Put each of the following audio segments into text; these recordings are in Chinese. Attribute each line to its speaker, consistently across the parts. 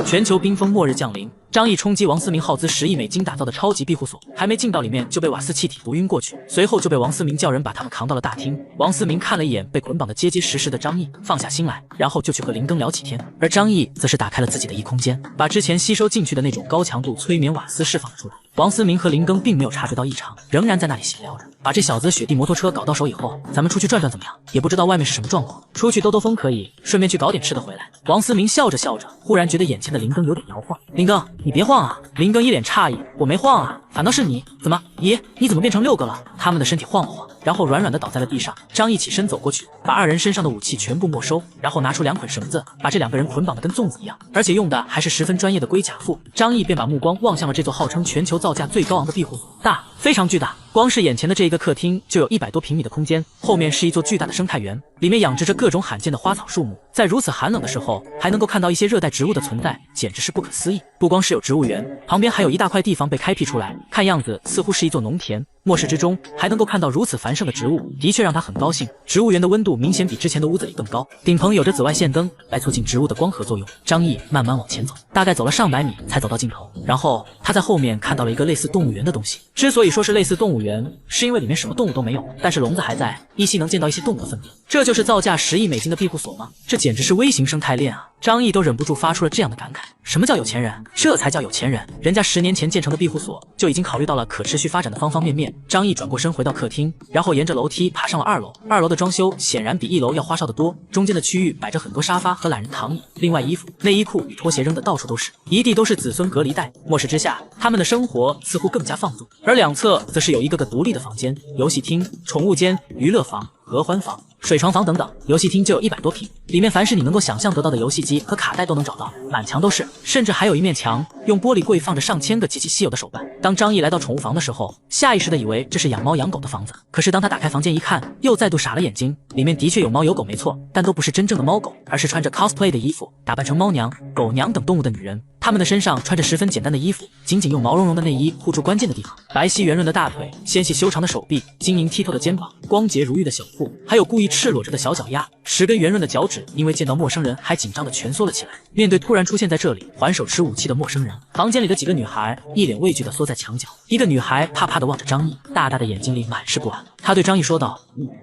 Speaker 1: 全球冰封末日降临，张毅冲击王思明耗资10亿美金打造的超级庇护所，还没进到里面就被瓦斯气体毒晕过去，随后就被王思明叫人把他们扛到了大厅。王思明看了一眼被捆绑的结结实实的张毅，放下心来，然后就去和林庚聊起天。而张毅则是打开了自己的异空间，把之前吸收进去的那种高强度催眠瓦斯释放了出来。王思明和林庚并没有察觉到异常，仍然在那里闲聊着。把这小子雪地摩托车搞到手以后，咱们出去转转怎么样？也不知道外面是什么状况，出去兜兜风可以，顺便去搞点吃的回来。王思明笑着笑着，忽然觉得眼前的林庚有点摇晃。林庚，你别晃啊！林庚一脸诧异，我没晃啊，反倒是你，怎么？咦，你怎么变成6个了？他们的身体晃了晃，然后软软的倒在了地上。张毅起身走过去，把2人身上的武器全部没收，然后拿出2捆绳子，把这2个人捆绑的跟粽子一样，而且用的还是十分专业的龟甲腹。张毅便把目光望向了这座号称全球造价最高昂的庇护所，大，非常巨大。光是眼前的这一个客厅就有100多平米的空间，后面是一座巨大的生态园，里面养殖着各种罕见的花草树木，在如此寒冷的时候还能够看到一些热带植物的存在，简直是不可思议。不光是有植物园，旁边还有一大块地方被开辟出来，看样子似乎是一座农田。末世之中还能够看到如此繁盛的植物，的确让他很高兴。植物园的温度明显比之前的屋子里更高，顶棚有着紫外线灯来促进植物的光合作用。张毅慢慢往前走，大概走了上百米才走到尽头，然后他在后面看到了一个类似动物园的东西。之所以说是类似动物园，是因为里面什么动物都没有，但是笼子还在，依稀能见到一些动物的粪便。这就是造价10亿美金的庇护所吗？这简直是微型生态链啊！张毅都忍不住发出了这样的感慨。什么叫有钱人？这才叫有钱人！人家10年前建成的庇护所就已经考虑到了可持续发展的方方面面。张毅转过身回到客厅，然后沿着楼梯爬上了2楼。2楼的装修显然比1楼要花哨得多，中间的区域摆着很多沙发和懒人躺椅，另外衣服、内衣裤与拖鞋扔的到处都是，一地都是子孙隔离带。末世之下，他们的生活似乎更加放纵，而两侧则是有一个个独立的房间，游戏厅、宠物间、娱乐房、合欢房、水床房等等。游戏厅就有100多平，里面凡是你能够想象得到的游戏机和卡带都能找到，满墙都是，甚至还有一面墙用玻璃柜放着上千个极其稀有的手办。当张毅来到宠物房的时候，下意识的以为这是养猫养狗的房子，可是当他打开房间一看，又再度傻了眼睛。里面的确有猫有狗没错，但都不是真正的猫狗，而是穿着 cosplay 的衣服，打扮成猫娘、狗娘等动物的女人。她们的身上穿着十分简单的衣服，仅仅用毛茸茸的内衣护住关键的地方，白皙圆润的大腿，纤细修长的手臂，晶莹剔透的肩膀，光洁如玉的小腹，还有故意赤裸着的小脚丫，10根圆润的脚趾因为见到陌生人还紧张的蜷缩了起来。面对突然出现在这里还手持武器的陌生人，房间里的几个女孩一脸畏惧的缩在墙角。一个女孩怕怕的望着张毅，大大的眼睛里满是不安。她对张毅说道：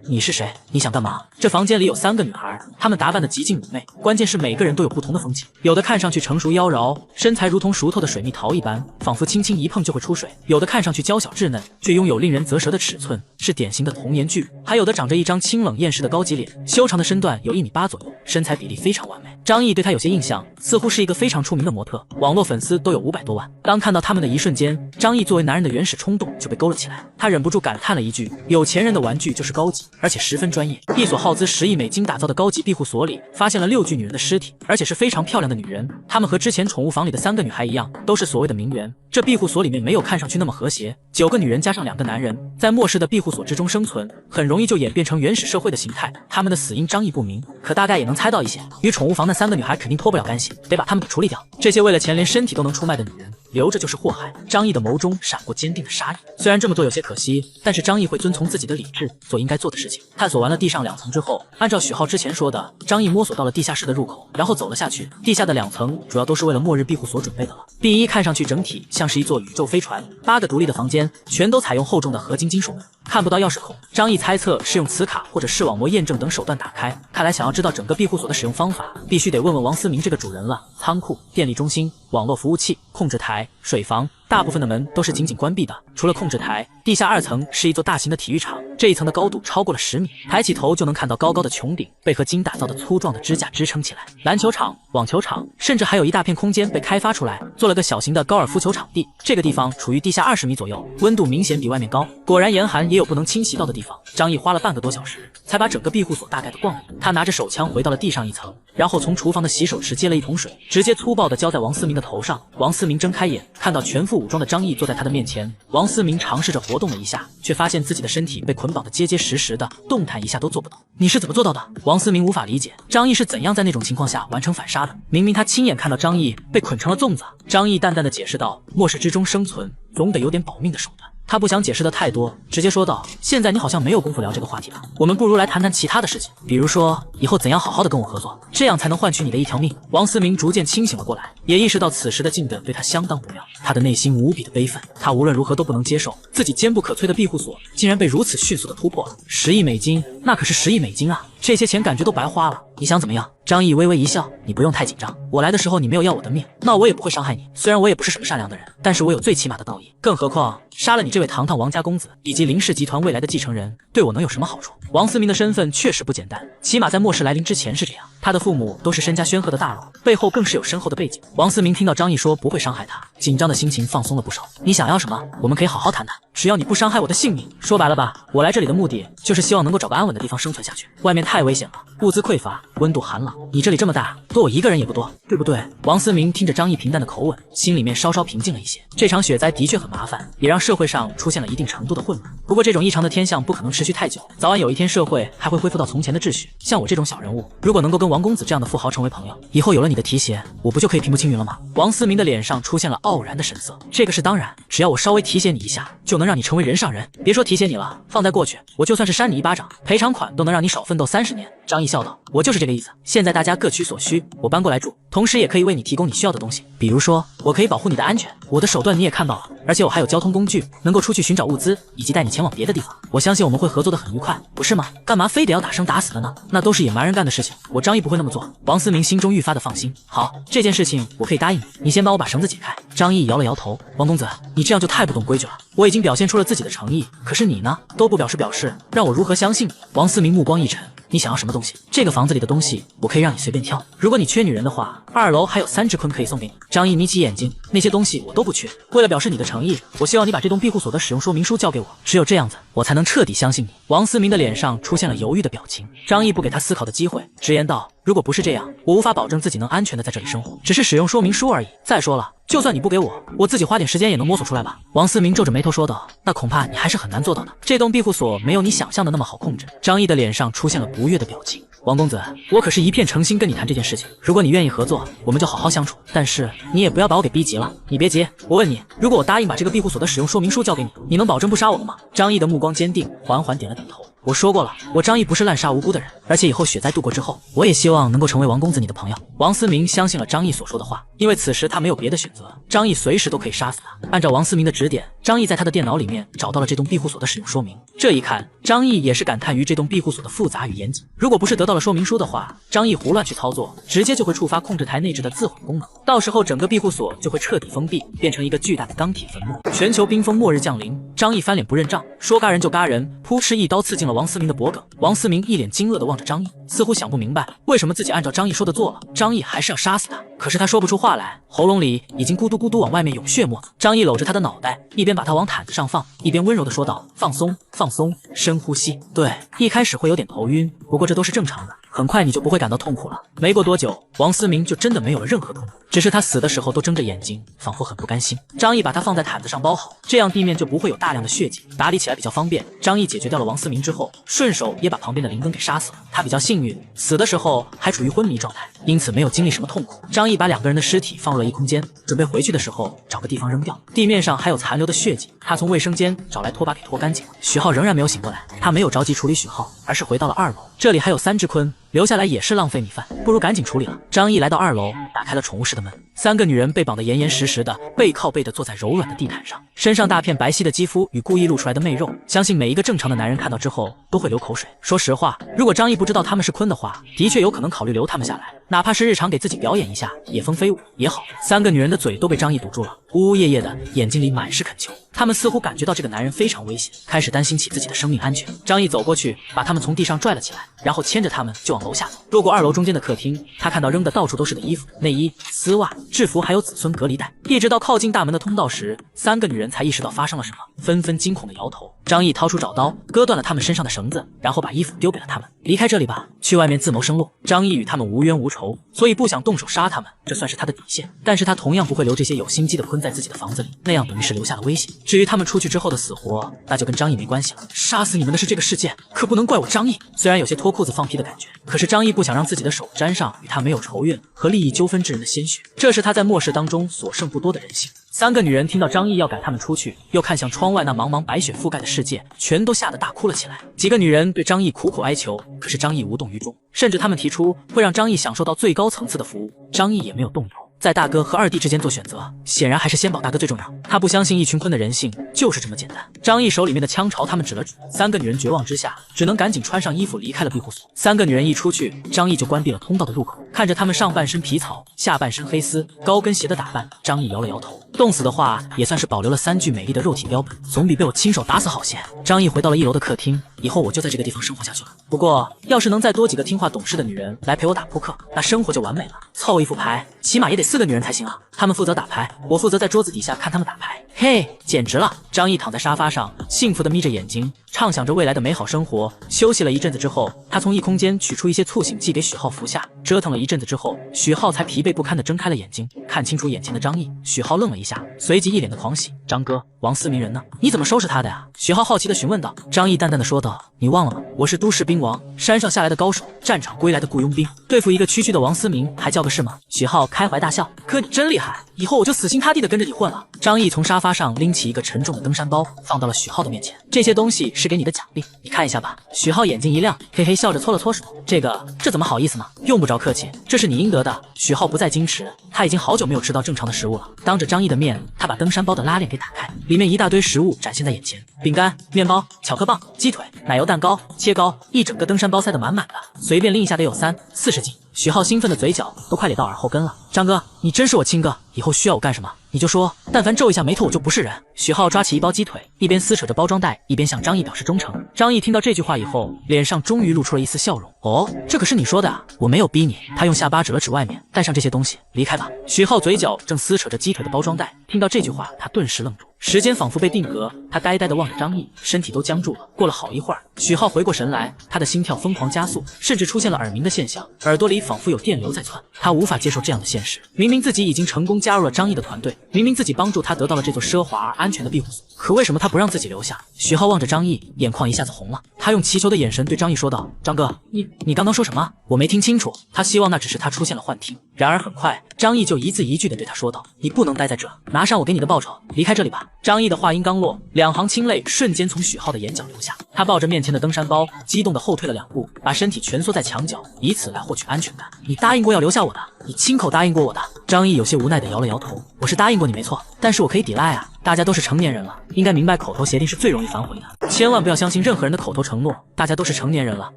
Speaker 1: 你是谁？你想干嘛？这房间里有3个女孩，她们打扮的极尽妩媚，关键是每个人都有不同的风情，有的看上去成熟妖娆，身材如同熟透的水蜜桃一般，仿佛轻轻一碰就会出水；有的看上去娇小稚嫩，却拥有令人啧舌的尺寸，是典型的童颜巨乳；还有的长着一张清冷厌世的高级脸，修长的身段有1.8米左右，身材比例非常完美。张毅对她有些印象，似乎是一个非常出名的模特，网络粉丝都有500多万。当看到他们的一瞬间，张毅作为男人的原始冲动就被勾了起来，他忍不住感叹了一句：有钱人的玩具就是高级，而且十分专业。一所耗资10亿美金打造的高级庇护所里，发现了6具女人的尸体，而且是非常漂亮的女人。她们和之前宠物房里的3个女孩一样，都是所谓的名媛。这庇护所里面没有看上去那么和谐，9个女人加上2个男人，在末世的庇护所之中生存，很容易就演变成原始社会的形态。他们的死因张毅不明，可大概也能猜到一些，与宠物房那3个女孩肯定脱不了干系，得把她们给处理掉。这些为了钱连身体都能出卖的女人，留着就是祸害。张毅的眸中闪过坚定的杀意，虽然这么做有些可惜，但是张毅会遵从自己的理智所应该做的事情。探索完了地上2层之后，按照许浩之前说的，张毅摸索到了地下室的入口，然后走了下去。地下的2层主要都是为了末日庇护所准备的了。第一看上去整体像是一座宇宙飞船，8个独立的房间全都采用厚重的合金金属门，看不到钥匙孔。张毅猜测是用磁卡或者视网膜验证等手段打开，看来想要知道整个庇护所的使用方法，必须得问问王思明这个主人了。仓库、电力中心、网络服务器、控制台、水房，大部分的门都是紧紧关闭的，除了控制台。地下2层是一座大型的体育场，这一层的高度超过了10米，抬起头就能看到高高的穹顶被合金打造的粗壮的支架支撑起来。篮球场、网球场，甚至还有一大片空间被开发出来，做了个小型的高尔夫球场地。这个地方处于地下20米左右，温度明显比外面高，果然严寒也有不能侵袭到的地方。张毅花了半个多小时才把整个庇护所大概的逛了。他拿着手枪回到了地上1层，然后从厨房的洗手池接了一桶水，直接粗暴地浇在王思明的头上。王思明睁开眼，看到全副武装的张毅坐在他的面前。王思明尝试着活动了一下，却发现自己的身体被捆绑得结结实实的，动弹一下都做不到。你是怎么做到的？王思明无法理解张毅是怎样在那种情况下完成反杀的，明明他亲眼看到张毅被捆成了粽子。张毅淡淡的解释道：末世之中生存，总得有点保命的手段。他不想解释的太多，直接说道：“现在你好像没有功夫聊这个话题吧？我们不如来谈谈其他的事情，比如说以后怎样好好的跟我合作，这样才能换取你的一条命。”王思明逐渐清醒了过来，也意识到此时的静等对他相当不妙，他的内心无比的悲愤，他无论如何都不能接受自己坚不可摧的庇护所竟然被如此迅速的突破了。10亿美金，那可是10亿美金啊！这些钱感觉都白花了，你想怎么样？张毅微微一笑，你不用太紧张，我来的时候你没有要我的命，那我也不会伤害你。虽然我也不是什么善良的人，但是我有最起码的道义，更何况杀了你这位堂堂王家公子以及林氏集团未来的继承人，对我能有什么好处？王思明的身份确实不简单，起码在末世来临之前是这样。他的父母都是身家煊赫的大佬，背后更是有深厚的背景。王思明听到张毅说不会伤害他，紧张的心情放松了不少。你想要什么？我们可以好好谈谈，只要你不伤害我的性命。说白了吧，我来这里的目的就是希望能够找个安稳的地方生存下去。外面太危险了，物资匮乏，温度寒冷，你这里这么大，多我一个人也不多，对不对？王思明听着张毅平淡的口吻，心里面稍稍平静了一些。这场雪灾的确很麻烦，也让社会上出现了一定程度的混乱。不过这种异常的天象不可能持续太久，早晚有一天社会还会恢复到从前的秩序。像我这种小人物，如果能够跟王公子这样的富豪成为朋友，以后有了你的提携，我不就可以平步青云了吗？王思明的脸上出现了傲然的神色。这个是当然，只要我稍微提携你一下，就能让你成为人上人。别说提携你了，放在过去，我就算是扇你一巴掌，赔偿款都能让你少奋斗30年。张毅笑道：“我就是这个意思。现在大家各取所需，我搬过来住，同时也可以为你提供你需要的东西，比如说，我可以保护你的安全，我的手段你也看到了，而且我还有交通工具，能够出去寻找物资，以及带你前往别的地方。我相信我们会合作得很愉快，不是吗？干嘛非得要打生打死的呢？那都是野蛮人干的事情，我张毅不会那么做。”王思明心中愈发的放心。好，这件事情我可以答应你，你先帮我把绳子解开。张毅摇了摇头：“王公子，你这样就太不懂规矩了。我已经表现出了自己的诚意，可是你呢，都不表示，让我如何相信你？”王思明目光一沉。你想要什么东西？这个房子里的东西我可以让你随便挑。如果你缺女人的话，2楼还有3只鲲可以送给你。张毅眯起眼睛，那些东西我都不缺。为了表示你的诚意，我希望你把这栋庇护所的使用说明书交给我，只有这样子，我才能彻底相信你。王思明的脸上出现了犹豫的表情。张毅不给他思考的机会，直言道：“如果不是这样，我无法保证自己能安全的在这里生活，只是使用说明书而已。再说了，就算你不给我，我自己花点时间也能摸索出来吧。”王思明皱着眉头说道：“那恐怕你还是很难做到的。这栋庇护所没有你想象的那么好控制。”张毅的脸上出现了不悦的表情。王公子，我可是一片诚心跟你谈这件事情，如果你愿意合作，我们就好好相处，但是你也不要把我给逼急了。你别急，我问你，如果我答应把这个庇护所的使用说明书交给你，你能保证不杀我吗？张毅的目光坚定，缓缓点了点头。我说过了，我张毅不是滥杀无辜的人，而且以后雪灾度过之后，我也希望能够成为王公子你的朋友。王思明相信了张毅所说的话，因为此时他没有别的选择，张毅随时都可以杀死他。按照王思明的指点，张毅在他的电脑里面找到了这栋庇护所的使用说明。这一看，张毅也是感叹于这栋庇护所的复杂与严谨。如果不是得到了说明书的话，张毅胡乱去操作，直接就会触发控制台内置的自毁功能，到时候整个庇护所就会彻底封闭，变成一个巨大的钢铁坟墓。全球冰封末日降临，张毅翻脸不认账，说嘎人就嘎人，扑哧一刀刺进了王思明的脖颈。王思明一脸惊愕地望着张毅，似乎想不明白为什么自己按照张毅说的做了，张毅还是要杀死他。可是他说不出话来，喉咙里已经咕嘟咕嘟往外面涌血沫。张毅搂着他的脑袋，一边把他往毯子上放，一边温柔地说道：“放松，放松，深呼吸。对，一开始会有点头晕，不过这都是正常的，很快你就不会感到痛苦了。”没过多久，王思明就真的没有了任何痛苦，只是他死的时候都睁着眼睛，仿佛很不甘心。张毅把他放在毯子上包好，这样地面就不会有大量的血迹，打理起来比较方便。张毅解决掉了王思明之后，顺手也把旁边的林根给杀死了。他比较幸运，死的时候还处于昏迷状态，因此没有经历什么痛苦。张毅把2个人的尸体放入了一空间，准备回去的时候找个地方扔掉。地面上还有残留的血迹，他从卫生间找来拖把给拖干净了。许浩仍然没有醒过来，他没有着急处理许浩，而是回到了2楼。这里还有3只鲲，留下来也是浪费米饭，不如赶紧处理了。张毅来到2楼，打开了宠物室的门。3个女人被绑得严严实实的，背靠背的坐在柔软的地毯上，身上大片白皙的肌肤与故意露出来的媚肉，相信每一个正常的男人看到之后都会流口水。说实话，如果张毅不知道他们是鲲的话，的确有可能考虑留他们下来，哪怕是日常给自己表演一下野蜂飞舞也好。3个女人的嘴都被张毅堵住了，呜呜咽咽的，眼睛里满是恳求。他们似乎感觉到这个男人非常危险，开始担心起自己的生命安全。张毅走过去，把他们从地上拽了起来，然后牵着他们就往楼下走。路过2楼中间的客厅，他看到扔的到处都是的衣服、内衣、丝袜、制服，还有子孙隔离带。一直到靠近大门的通道时，3个女人才意识到发生了什么，纷纷惊恐的摇头。张毅掏出找刀，割断了他们身上的绳子，然后把衣服丢给了他们。离开这里吧，去外面自谋生路。张毅与他们无冤无仇，所以不想动手杀他们，这算是他的底线。但是他同样不会留这些有心机的鲲关在自己的房子里，那样等于是留下了威胁。至于他们出去之后的死活，那就跟张毅没关系了。杀死你们的是这个世界，可不能怪我张毅。虽然有些脱裤子放屁的感觉，可是张毅不想让自己的手沾上与他没有仇怨和利益纠纷之人的鲜血，这是他在末世当中所剩不多的人性。三个女人听到张毅要赶他们出去，又看向窗外那茫茫白雪覆盖的世界，全都吓得大哭了起来。几个女人对张毅苦苦哀求，可是张毅无动于衷，甚至他们提出会让张毅享受到最高层次的服务，张毅也没有动摇。在大哥和二弟之间做选择，显然还是先保大哥最重要。他不相信一群坤的人性就是这么简单。张毅手里面的枪朝他们指了指，三个女人绝望之下，只能赶紧穿上衣服离开了庇护所。三个女人一出去，张毅就关闭了通道的入口。看着他们上半身皮草，下半身黑丝，高跟鞋的打扮，张毅摇了摇头。冻死的话，也算是保留了3具美丽的肉体标本，总比被我亲手打死好些。张毅回到了1楼的客厅，以后我就在这个地方生活下去了。不过，要是能再多几个听话懂事的女人来陪我打扑克，那生活就完美了。凑一副牌，起码也得4个女人才行啊。他们负责打牌，我负责在桌子底下看他们打牌。嘿，简直了！张毅躺在沙发上，幸福地眯着眼睛，畅想着未来的美好生活。休息了一阵子之后，他从异空间取出一些促醒剂给许浩服下。折腾了一阵子之后，许浩才疲惫不堪地睁开了眼睛，看清楚眼前的张毅。许浩愣了一下，随即一脸的狂喜：“张哥，王思明人呢？你怎么收拾他的呀？”许浩好奇地询问道。张毅淡淡地说道：“你忘了吗？我是都市兵王，山上下来的高手，战场归来的雇佣兵，对付一个区区的王思明还叫个事吗？”许浩开怀大笑：“哥，你真厉害！以后我就死心塌地地跟着你混了。”张毅从沙发上拎起一个沉重的登山包，放到了许浩的面前。这些东西是给你的奖励，你看一下吧。许浩眼睛一亮，嘿嘿笑着搓了搓手。这怎么好意思呢？用不着客气，这是你应得的。许浩不再矜持，他已经好久没有吃到正常的食物了。当着张毅的面，他把登山包的拉链给打开，里面一大堆食物展现在眼前：饼干、面包、巧克棒、鸡腿、奶油蛋糕、切糕，一整个登山包塞得满满的，随便拎一下得有30-40斤。许浩兴奋的嘴角都快咧到耳后根了。张哥，你真是我亲哥，以后需要我干什么你就说，但凡皱一下眉头我就不是人。许浩抓起一包鸡腿，一边撕扯着包装袋，一边向张毅表示忠诚。张毅听到这句话以后，脸上终于露出了一丝笑容。哦，这可是你说的啊，我没有逼你。他用下巴指了指外面，带上这些东西离开吧。许浩嘴角正撕扯着鸡腿的包装袋，听到这句话，他顿时愣住，时间仿佛被定格，他呆呆地望着张毅，身体都僵住了。过了好一会儿，许浩回过神来，他的心跳疯狂加速，甚至出现了耳鸣的现象，耳朵里仿佛有电流在窜。他无法接受这样的现实，明明自己已经成功加入了张毅的团队，明明自己帮助他得到了这座奢华而安全的庇护所，可为什么他不让自己留下？许浩望着张毅，眼眶一下子红了，他用祈求的眼神对张毅说道：“张哥，你刚刚说什么？我没听清楚。”他希望那只是他出现了幻听。然而很快，张毅就一字一句地对他说道：“你不能待在这，拿上我给你的报酬，离开这里吧。”张毅的话音刚落，2行清泪瞬间从许浩的眼角流下。他抱着面前的登山包，激动地后退了2步，把身体蜷缩在墙角，以此来获取安全感。你答应过要留下我的，你亲口答应过我的。张毅有些无奈地摇了摇头：“我是答应过你没错，但是我可以抵赖啊。大家都是成年人了，应该明白口头协定是最容易反悔的。千万不要相信任何人的口头承诺。大家都是成年人了，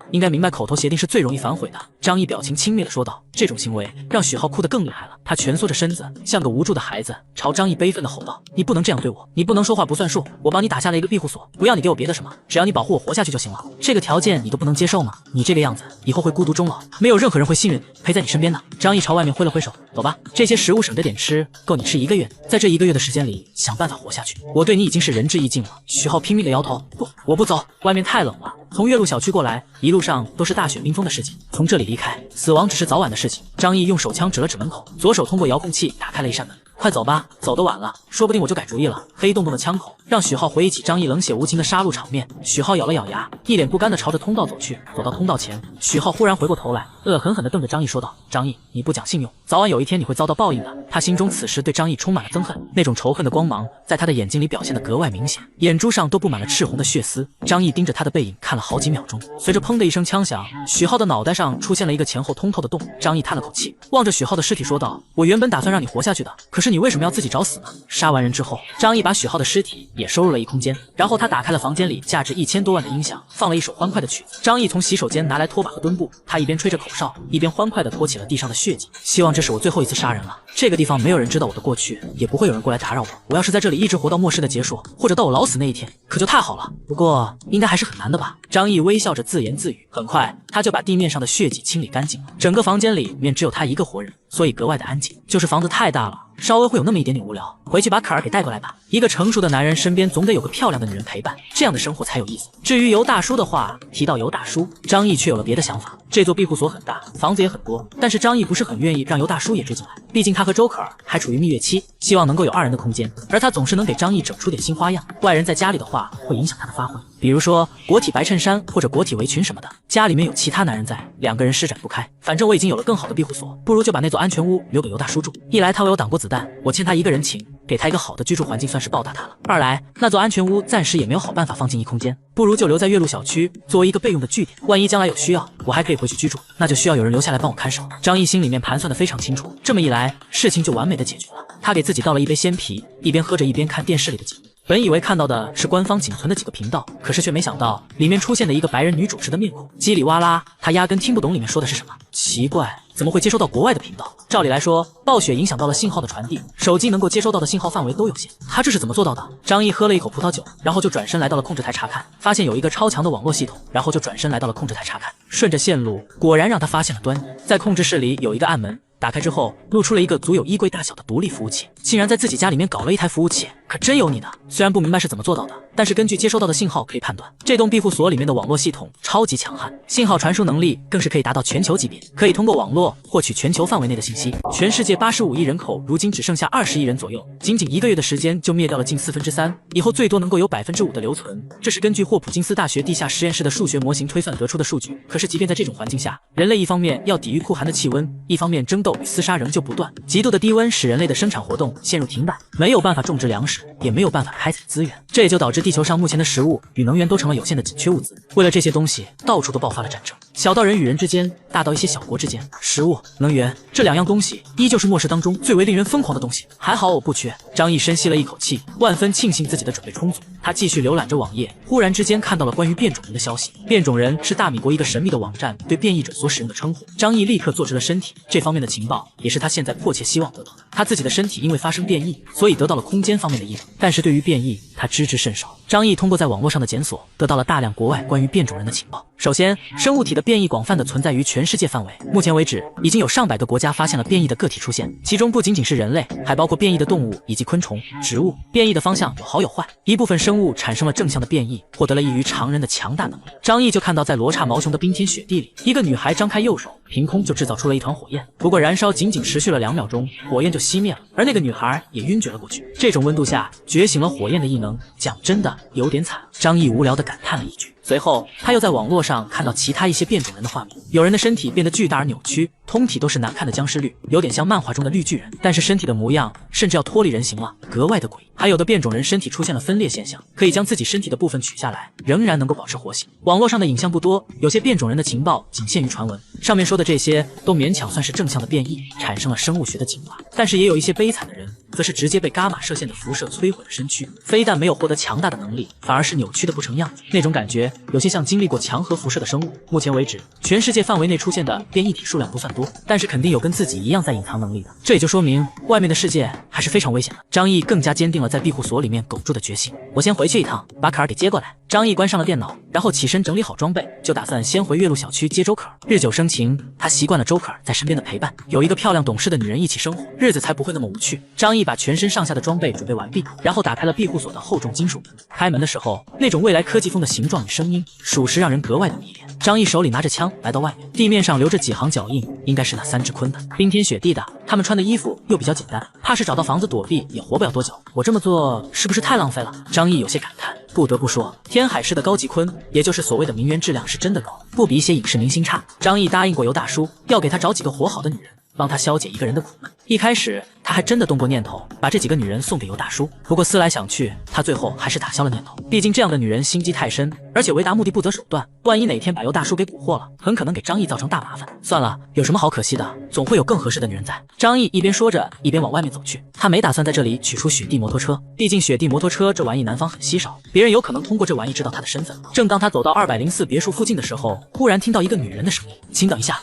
Speaker 1: 应该明白口头协定是最容易反悔的。”张毅表情轻蔑地说道。这种行为让许浩哭得更厉害了，他蜷缩着身子，像个无助的孩子，朝张毅悲愤地吼道：“你不能这样对我，你不能说话不算数。我帮你打下了一个庇护所，不要你给我别的什么，只要你保护我活下去就行了。这个条件你都不能接受吗？你这个样子，以后会孤独终老，没有任何人会信任陪在你身边的。”张毅朝外面挥了挥手：“走吧，这些食物省着点吃，够你吃1个月。在这1个月的时间里，想办法活下去。我对你已经是仁至义尽了。”许浩拼命地摇头：“不，我不走，外面太冷了。”从岳麓小区过来，一路上都是大雪冰封的事情，从这里离开，死亡只是早晚的事情。张毅用手枪指了指门口，左手通过遥控器打开了一扇门。快走吧，走得晚了，说不定我就改主意了。黑洞洞的枪口让许浩回忆起张毅冷血无情的杀戮场面。许浩咬了咬牙，一脸不甘地朝着通道走去。走到通道前，许浩忽然回过头来，恶狠狠地瞪着张毅说道：“张毅，你不讲信用，早晚有一天你会遭到报应的。”他心中此时对张毅充满了憎恨，那种仇恨的光芒在他的眼睛里表现得格外明显，眼珠上都布满了赤红的血丝。张毅盯着他的背影看了好几秒钟，随着砰的一声枪响，许浩的脑袋上出现了一个前后通透的洞。张毅叹了口气，望着许浩的尸体说道：“我原本打算让你活下去的，可是你为什么要自己找死呢？”杀完人之后，张毅把许浩的尸体也收入了一空间，然后他打开了房间里价值1000多万的音响，放了一首欢快的曲子。张毅从洗手间拿来拖把和墩布，他一边吹着口哨，一边欢快地拖起了地上的血迹。希望这是我最后一次杀人了，这个地方没有人知道我的过去，也不会有人过来打扰我。我要是在这里一直活到末世的结束，或者到我老死那一天，可就太好了。不过应该还是很难的吧？张毅微笑着自言自语。很快，他就把地面上的血迹清理干净了。整个房间里面只有他一个活人，所以格外的安静。就是房子太大了，稍微会有那么一点点无聊，回去把可儿给带过来吧。一个成熟的男人身边总得有个漂亮的女人陪伴，这样的生活才有意思。至于尤大叔的话，提到尤大叔，张毅却有了别的想法。这座庇护所很大，房子也很多，但是张毅不是很愿意让尤大叔也追进来，毕竟他和周可儿还处于蜜月期，希望能够有2人的空间，而他总是能给张毅整出点新花样。外人在家里的话，会影响他的发挥，比如说国体白衬衫或者国体围裙什么的，家里面有其他男人在，2个人施展不开。反正我已经有了更好的庇护所，不如就把那座安全屋留给尤大叔住。一来他为我挡过子弹，我欠他一个人情，给他一个好的居住环境算是报答他了；二来那座安全屋暂时也没有好办法放进一空间，不如就留在岳麓小区作为一个备用的据点，万一将来有需要，我还可以回去居住，那就需要有人留下来帮我看守。张毅心里面盘算的非常清楚，这么一来事情就完美的解决了。他给自己倒了一杯鲜啤，一边喝着一边看电视里的节目。本以为看到的是官方仅存的几个频道，可是却没想到里面出现的一个白人女主持的面孔，叽里哇啦，他压根听不懂里面说的是什么。奇怪，怎么会接收到国外的频道？照理来说，暴雪影响到了信号的传递，手机能够接收到的信号范围都有限，他这是怎么做到的？张毅喝了一口葡萄酒，然后就转身来到了控制台查看，发现有一个超强的网络系统，然后就转身来到了控制台查看，顺着线路，果然让他发现了端倪。在控制室里有一个暗门，打开之后，露出了一个足有衣柜大小的独立服务器，竟然在自己家里面搞了一台服务器，可真有你的！虽然不明白是怎么做到的，但是根据接收到的信号可以判断，这栋庇护所里面的网络系统超级强悍，信号传输能力更是可以达到全球级别，可以通过网络获取全球范围内的信息。全世界85亿人口，如今只剩下20亿人左右，仅仅1个月的时间就灭掉了近3/4，以后最多能够有5%的留存。这是根据霍普金斯大学地下实验室的数学模型推算得出的数据。可是即便在这种环境下，人类一方面要抵御酷寒的气温，一方面争斗与厮杀仍旧不断，极度的低温使人类的生产活动陷入停摆，没有办法种植粮食，也没有办法开采资源，这也就导致地球上目前的食物与能源都成了有限的紧缺物资。为了这些东西，到处都爆发了战争，小到人与人之间，大到一些小国之间，食物、能源这2样东西依旧是末世当中最为令人疯狂的东西。还好我不缺。张毅深吸了一口气，万分庆幸自己的准备充足。他继续浏览着网页，忽然之间看到了关于变种人的消息。变种人是大米国一个神秘的网站对变异者所使用的称呼。张毅立刻坐直了身体，这方面的情报也是他现在迫切希望得到的。他自己的身体因为发生变异，所以得到了空间方面的异能，但是对于变异他知之甚少。张毅通过在网络上的检索，得到了大量国外关于变种人的情报。首先，生物体的变异广泛的存在于全世界范围，目前为止已经有上百个国家发现了变异的个体出现，其中不仅仅是人类，还包括变异的动物以及昆虫、植物。变异的方向有好有坏，一部分生物产生了正向的变异，获得了异于常人的强大能力。张毅就看到在罗刹毛熊的冰天雪地里，一个女孩张开右手，凭空就制造出了一团火焰，不过燃烧仅仅持续了2秒钟，火焰就熄灭了，而那个女孩也晕厥了过去。这种温度下觉醒了火焰的异能，讲真的有点惨。张毅无聊地感叹了一句。随后他又在网络上看到其他一些变种人的画面，有人的身体变得巨大而扭曲，通体都是难看的僵尸绿，有点像漫画中的绿巨人，但是身体的模样甚至要脱离人形了，格外的诡异。还有的变种人身体出现了分裂现象，可以将自己身体的部分取下来，仍然能够保持活性。网络上的影像不多，有些变种人的情报仅限于传闻，上面说的这些都勉强算是正向的变异，产生了生物学的进化。但是也有一些悲惨的人，则是直接被伽马射线的辐射摧毁了身躯，非但没有获得强大的能力，反而是扭曲的不成样子，那种感觉有些像经历过强核辐射的生物。目前为止，全世界范围内出现的变异体数量不算多，但是肯定有跟自己一样在隐藏能力的，这也就说明外面的世界还是非常危险的。张毅更加坚定了在庇护所里面苟住的决心。我先回去一趟，把可儿给接过来。张毅关上了电脑，然后起身整理好装备，就打算先回岳麓小区接周可儿。日久生情，他习惯了周可儿在身边的陪伴，有一个漂亮懂事的女人一起生活，日子才不会那么无趣。张毅把全身上下的装备准备完毕，然后打开了庇护所的厚重金属门。开门的时候，那种未来科技风的形状与声音，属实让人格外的迷恋。张毅手里拿着枪来到外面，地面上留着几行脚印，应该是那3只鲲的。冰天雪地的，他们穿的衣服又比较简单，怕是找到房子躲避也活不了多久。我这么做是不是太浪费了？张毅有些感叹。不得不说，天海市的高级鲲，也就是所谓的名媛质量是真的高，不比一些影视明星差。张毅答应过尤大叔，要给他找几个活好的女人，帮他消解一个人的苦闷。一开始他还真的动过念头，把这几个女人送给尤大叔，不过思来想去，他最后还是打消了念头。毕竟这样的女人心机太深，而且为达目的不择手段，万一哪天把尤大叔给蛊惑了，很可能给张毅造成大麻烦。算了，有什么好可惜的，总会有更合适的女人在。张毅一边说着，一边往外面走去。他没打算在这里取出雪地摩托车，毕竟雪地摩托车这玩意南方很稀少，别人有可能通过这玩意知道他的身份。正当他走到204别墅附近的时候，忽然听到一个女人的声音：“请等一下。”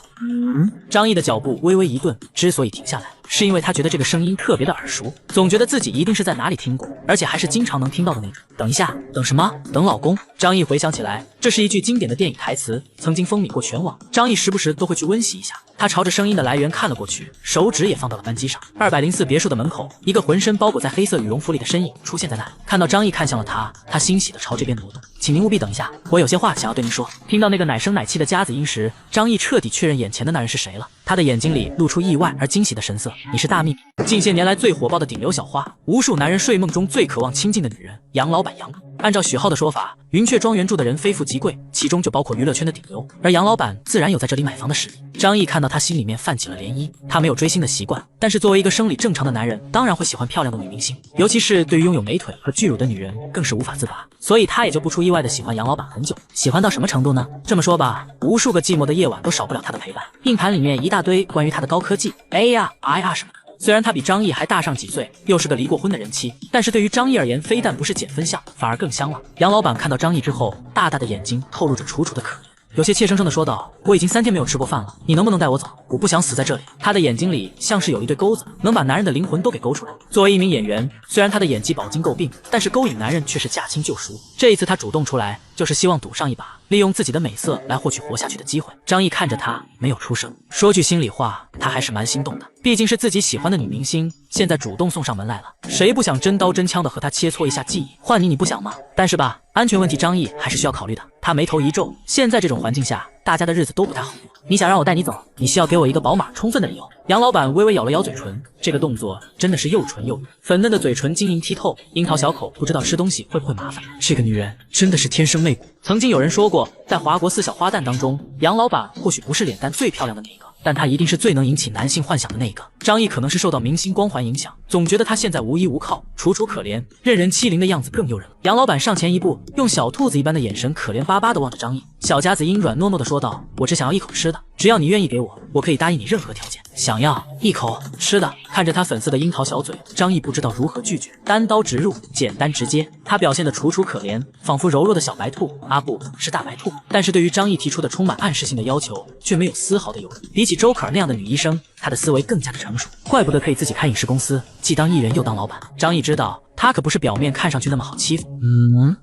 Speaker 1: 张毅的脚步微微一顿，之所以停下来，是因为他觉得这个声音特别的耳熟，总觉得自己一定是在哪里听过，而且还是经常能听到的那种。等一下，等什么？等老公。张译回想起来，这是一句经典的电影台词，曾经风靡过全网。张译时不时都会去温习一下。他朝着声音的来源看了过去，手指也放到了扳机上。204别墅的门口，一个浑身包裹在黑色羽绒服里的身影出现在那里。看到张译看向了他，他欣喜地朝这边挪动。请您务必等一下，我有些话想要对您说。听到那个奶声奶气的夹子音时，张译彻底确认眼前的那人是谁了。他的眼睛里露出意外而惊喜的神色。你是大秘密，近些年来最火爆的顶流小花，无数男人睡梦中最渴望亲近的女人，杨老板杨。按照许浩的说法，云雀庄园住的人非富即贵，其中就包括娱乐圈的顶流，而杨老板自然有在这里买房的实力。张译看到他心里面泛起了涟漪。他没有追星的习惯，但是作为一个生理正常的男人，当然会喜欢漂亮的女明星，尤其是对于拥有美腿和巨乳的女人，更是无法自拔。所以他也就不出意外的喜欢杨老板很久。喜欢到什么程度呢？这么说吧，无数个寂寞的夜晚都少不了他的陪伴。硬盘里面一大堆关于他的高科技 A 呀 I 啊什么的。虽然他比张译还大上几岁，又是个离过婚的人妻，但是对于张译而言，非但不是减分项，反而更香了。杨老板看到张译之后，大大的眼睛透露着楚楚的可怜，有些怯生生的说道：“我已经3天没有吃过饭了，你能不能带我走？我不想死在这里。”他的眼睛里像是有一对钩子，能把男人的灵魂都给勾出来。作为一名演员，虽然他的演技饱经诟病，但是勾引男人却是驾轻就熟。这一次他主动出来，就是希望赌上一把，利用自己的美色来获取活下去的机会。张译看着他，没有出声。说句心里话，他还是蛮心动的，毕竟是自己喜欢的女明星，现在主动送上门来了，谁不想真刀真枪的和他切磋一下技艺？换你不想吗？但是吧，安全问题张译还是需要考虑的。他眉头一皱，现在这种环境下，大家的日子都不太好过。你想让我带你走，你需要给我一个饱满充分的理由。杨老板微微咬了咬嘴唇，这个动作真的是又纯又圆，粉嫩的嘴唇晶莹剔透，樱桃小口不知道吃东西会不会麻烦。这个女人真的是天生媚骨。曾经有人说过，在华国4小花旦当中，杨老板或许不是脸蛋最漂亮的那个，但他一定是最能引起男性幻想的那个。张译可能是受到明星光环影响，总觉得他现在无依无靠，楚楚可怜，任人欺凌的样子更诱人。杨老板上前一步，用小兔子一般的眼神可怜巴巴地望着张译。小夹子音软糯糯地说道：“我只想要一口吃的，只要你愿意给我，我可以答应你任何条件。”想要一口吃的，看着他粉色的樱桃小嘴，张译不知道如何拒绝，单刀直入，简单直接。他表现得楚楚可怜，仿佛柔弱的小白兔，啊不是大白兔。但是对于张译提出的充满暗示性的要求，却没有丝毫的犹豫。比起周可儿那样的女医生，他的思维更加的成熟，怪不得可以自己开影视公司，既当艺人又当老板。张译知道他可不是表面看上去那么好欺负。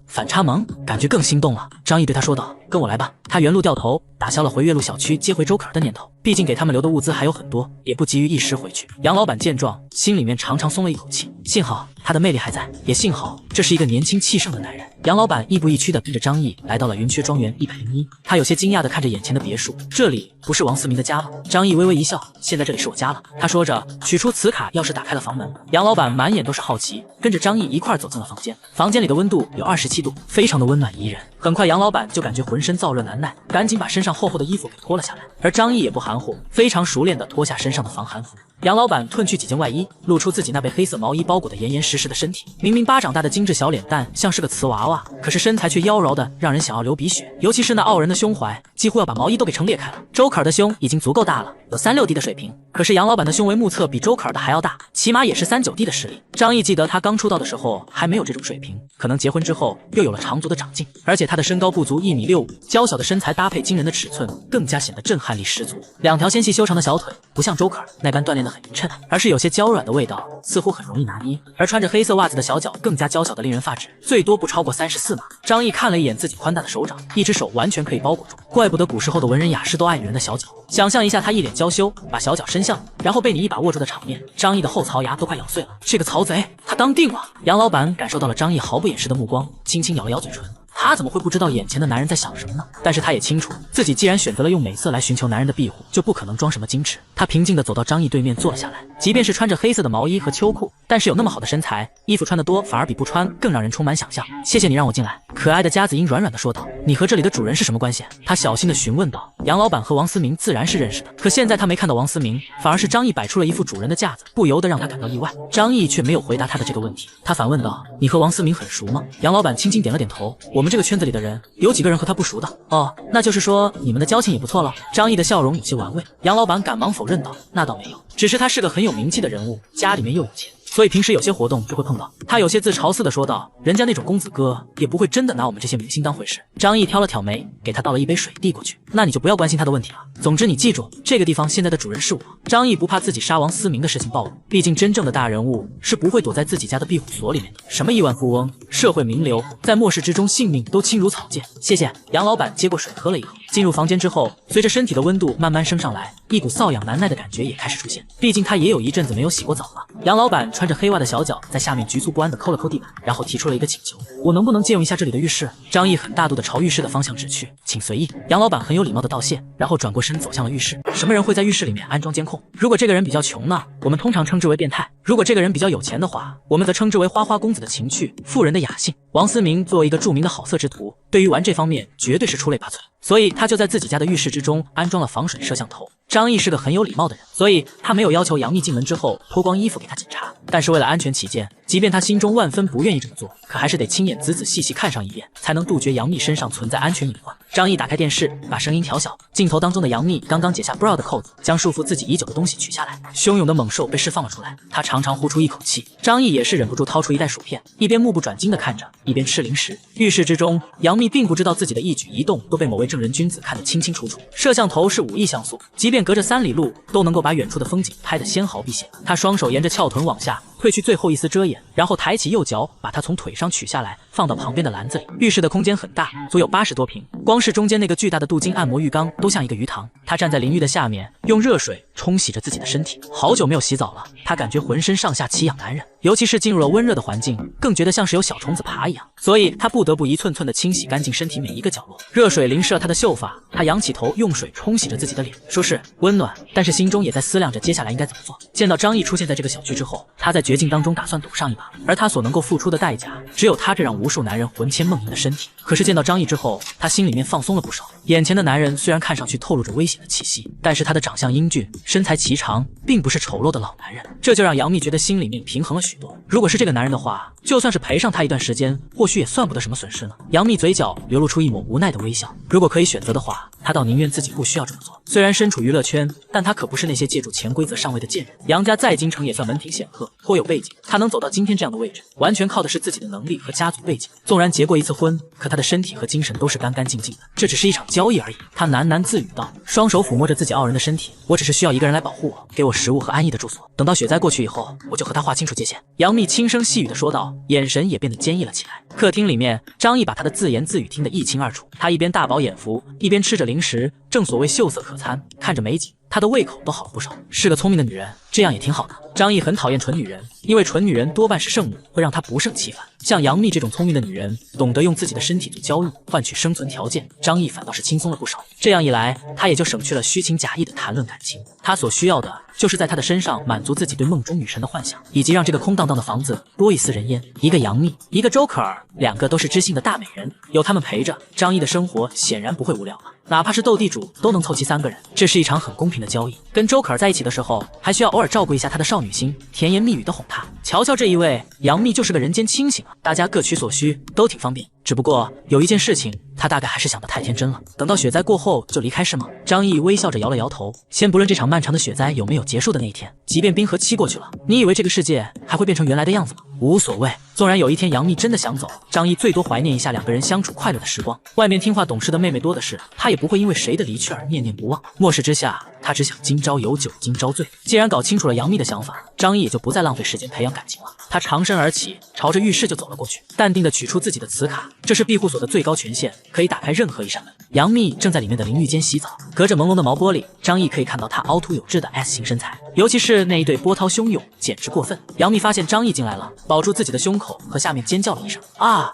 Speaker 1: 反差萌，感觉更心动了。张译对他说道：“跟我来吧。”他原路掉头，打消了回岳麓小区接回周可儿的念头。毕竟给他们留的物资还有很多，也不急于一时回去。杨老板见状，心里面长长松了一口气，幸好他的魅力还在，也幸好这是一个年轻气盛的男人。杨老板亦步亦趋地跟着张译来到了云雀庄园101，他有些惊讶地看着眼前的别墅，这里不是王思明的家吗？张译微微一笑，现在这里是我家了。他说着，取出磁卡钥匙打开了房门。杨老板满眼都是好奇，跟着张译一块走进了房间。房间里的温度有27度，非常的温暖宜人。很快杨老板就感觉浑身燥热难耐，赶紧把身上厚厚的衣服给脱了下来。而张译也不含糊，非常熟练地脱下身上的防寒服。杨老板褪去几件外衣，露出自己那被黑色毛衣包裹得严严实实的身体。明明巴掌大的精致小脸蛋像是个瓷娃娃，可是身材却妖娆的让人想要流鼻血，尤其是那傲人的胸怀，几乎要把毛衣都给撑裂开了。周可儿的胸已经足够大了，有3、6D 的水平，可是杨老板的胸围目测比周可儿的还要大，起码也是3、9D 的实力。张译记得他刚出道的时候还没有这种水平，可能结婚之后又有了长足的长进，而且他的身高不足1.65米，娇小的身材搭配惊人的尺寸，更加显得震撼力十足。2条纤细修长的小腿不像周可儿那般锻炼得很匀称，而是有些娇软的味道，似乎很容易拿捏。而穿着黑色袜子的小脚更加娇小的令人发指，最多不超过34码。张译看了一眼自己宽大的手掌，一只手完全可以包裹住，怪不得古时候的文人雅士都爱女人的小脚。想象一下他一脸娇羞，把小脚伸向，然后被你一把握住的场面，张译的后槽牙都快咬碎了。这个曹贼，他当定了。杨老板感受到了张译毫不掩饰的目光，轻轻咬了咬嘴唇。他怎么会不知道眼前的男人在想什么呢？但是他也清楚，自己既然选择了用美色来寻求男人的庇护，就不可能装什么矜持。他平静地走到张译对面坐了下来，即便是穿着黑色的毛衣和秋裤，但是有那么好的身材，衣服穿得多反而比不穿更让人充满想象。谢谢你让我进来。可爱的夹子音软软地说道。你和这里的主人是什么关系？他小心地询问道。杨老板和王思明自然是认识的，可现在他没看到王思明，反而是张译摆出了一副主人的架子，不由得让他感到意外。张译却没有回答他的这个问题，他反问道：你和王思明很熟吗？杨老板轻轻点了点头，我们这个圈子里的人有几个人和他不熟的？哦，那就是说你们的交情也不错了。张译的笑容有些玩味。杨老板赶忙否认道：那倒没有，只是他是个很有名气的人物，家里面又有钱，所以平时有些活动就会碰到。他有些自嘲似的说道：“人家那种公子哥也不会真的拿我们这些明星当回事。”张毅挑了挑眉，给他倒了一杯水递过去：“那你就不要关心他的问题了。总之你记住，这个地方现在的主人是我。”张毅不怕自己杀王思明的事情暴露，毕竟真正的大人物是不会躲在自己家的庇护所里面的。什么亿万富翁、社会名流，在末世之中性命都轻如草芥。谢谢。杨老板接过水喝了一口。进入房间之后，随着身体的温度慢慢升上来，一股瘙痒难耐的感觉也开始出现。毕竟他也有一阵子没有洗过澡了。杨老板穿着黑袜的小脚在下面局促不安地抠了抠地板，然后提出了一个请求：“我能不能借用一下这里的浴室？”张毅很大度地朝浴室的方向指去：“请随意。”杨老板很有礼貌地道谢，然后转过身走向了浴室。什么人会在浴室里面安装监控？如果这个人比较穷呢，我们通常称之为变态；如果这个人比较有钱的话，我们则称之为花花公子的情趣，富人的雅兴。王思明作为一个著名的好色之徒，对于玩这方面绝对是出类拔萃，所以他就在自己家的浴室之中安装了防水摄像头。张毅是个很有礼貌的人，所以他没有要求杨幂进门之后脱光衣服给他检查，但是为了安全起见，即便他心中万分不愿意这么做，可还是得亲眼仔仔细细看上一遍，才能杜绝杨幂身上存在安全隐患。张毅打开电视，把声音调小，镜头当中的杨幂刚刚解下 bra 的扣子，将束缚自己已久的东西取下来，汹涌的猛兽被释放了出来，他长长呼出一口气。张毅也是忍不住掏出一袋薯片，一边目不转睛地看着，一边吃零食。浴室之中，杨幂并不知道自己的一举一动都被某位正人君子看得清清楚楚。摄像头是5亿像素，即便隔着3里路都能够把远处的风景拍得纤毫毕现。他双手沿着翘臀往下褪去最后一丝遮掩，然后抬起右脚，把它从腿上取下来，放到旁边的篮子里。浴室的空间很大，足有80多平，光是中间那个巨大的镀金按摩浴缸都像一个鱼塘。他站在淋浴的下面，用热水冲洗着自己的身体。好久没有洗澡了，他感觉浑身上下奇痒难忍，尤其是进入了温热的环境，更觉得像是有小虫子爬一样，所以他不得不一寸寸地清洗干净身体每一个角落。热水淋湿了他的秀发，他仰起头，用水冲洗着自己的脸，舒适温暖，但是心中也在思量着接下来应该怎么做。见到张毅出现在这个小区之后，他在绝境当中打算赌上一把，而他所能够付出的代价，只有他这让无数男人魂牵梦萦的身体。可是见到张毅之后，他心里面放松了不少。眼前的男人虽然看上去透露着危险的气息，但是他的长相英俊，身材颀长，并不是丑陋的老男人，这就让杨幂觉得心里面平衡了许多。如果是这个男人的话，就算是陪上他一段时间，或许也算不得什么损失呢。杨幂嘴角流露出一抹无奈的微笑，如果可以选择的话，她倒宁愿自己不需要这么做。虽然身处娱乐圈，但她可不是那些借助潜规则上位的贱人。杨家在京城也算门庭显赫，颇有背景，她能走到今天这样的位置，完全靠的是自己的能力和家族背景。纵然结过一次婚，可她的身体和精神都是干干净净的，这只是一场交易而已。她喃喃自语道，双手抚摸着自己傲人的身体，我只是需要一个人来保护我，给我食物和安逸的住所，等到雪灾过去以后，我就和他划清楚界限。杨幂轻声细语地说道，眼神也变得坚毅了起来。客厅里面，张毅把她的自言自语听得一清二楚，他一边大饱眼福，一边吃着零食，正所谓秀色可餐，看着美景，她的胃口都好了不少。是个聪明的女人，这样也挺好的。张毅很讨厌蠢女人，因为蠢女人多半是圣母，会让他不胜其烦。像杨幂这种聪明的女人，懂得用自己的身体做交易，换取生存条件，张毅反倒是轻松了不少。这样一来，他也就省去了虚情假意的谈论感情。他所需要的，就是在她的身上满足自己对梦中女神的幻想，以及让这个空荡荡的房子多一丝人烟。一个杨幂，一个周可儿，两个都是知性的大美人，有他们陪着，张毅的生活显然不会无聊了。哪怕是斗地主都能凑齐3个人，这是一场很公平的交易。跟周可儿在一起的时候，还需要偶尔照顾一下她的少女心，甜言蜜语的哄她。瞧瞧这一位，杨幂就是个人间清醒啊，大家各取所需，都挺方便。只不过有一件事情，他大概还是想得太天真了。等到雪灾过后就离开是吗？张毅微笑着摇了摇头。先不论这场漫长的雪灾有没有结束的那一天，即便冰河期过去了，你以为这个世界还会变成原来的样子吗？无所谓。纵然有一天杨幂真的想走，张毅最多怀念一下2个人相处快乐的时光。外面听话懂事的妹妹多的是，他也不会因为谁的离去而念念不忘。末世之下，他只想今朝有酒今朝醉。既然搞清楚了杨幂的想法，张毅也就不再浪费时间培养感情了。他长身而起，朝着浴室就走了过去，淡定地取出自己的磁卡，这是庇护所的最高权限，可以打开任何一扇门。杨幂正在里面的淋浴间洗澡，隔着朦胧的毛玻璃，张毅可以看到她凹凸有致的 S 型身材，尤其是那一对波涛汹涌，简直过分。杨幂发现张毅进来了，保住自己的胸口和下面尖叫了一声：“啊，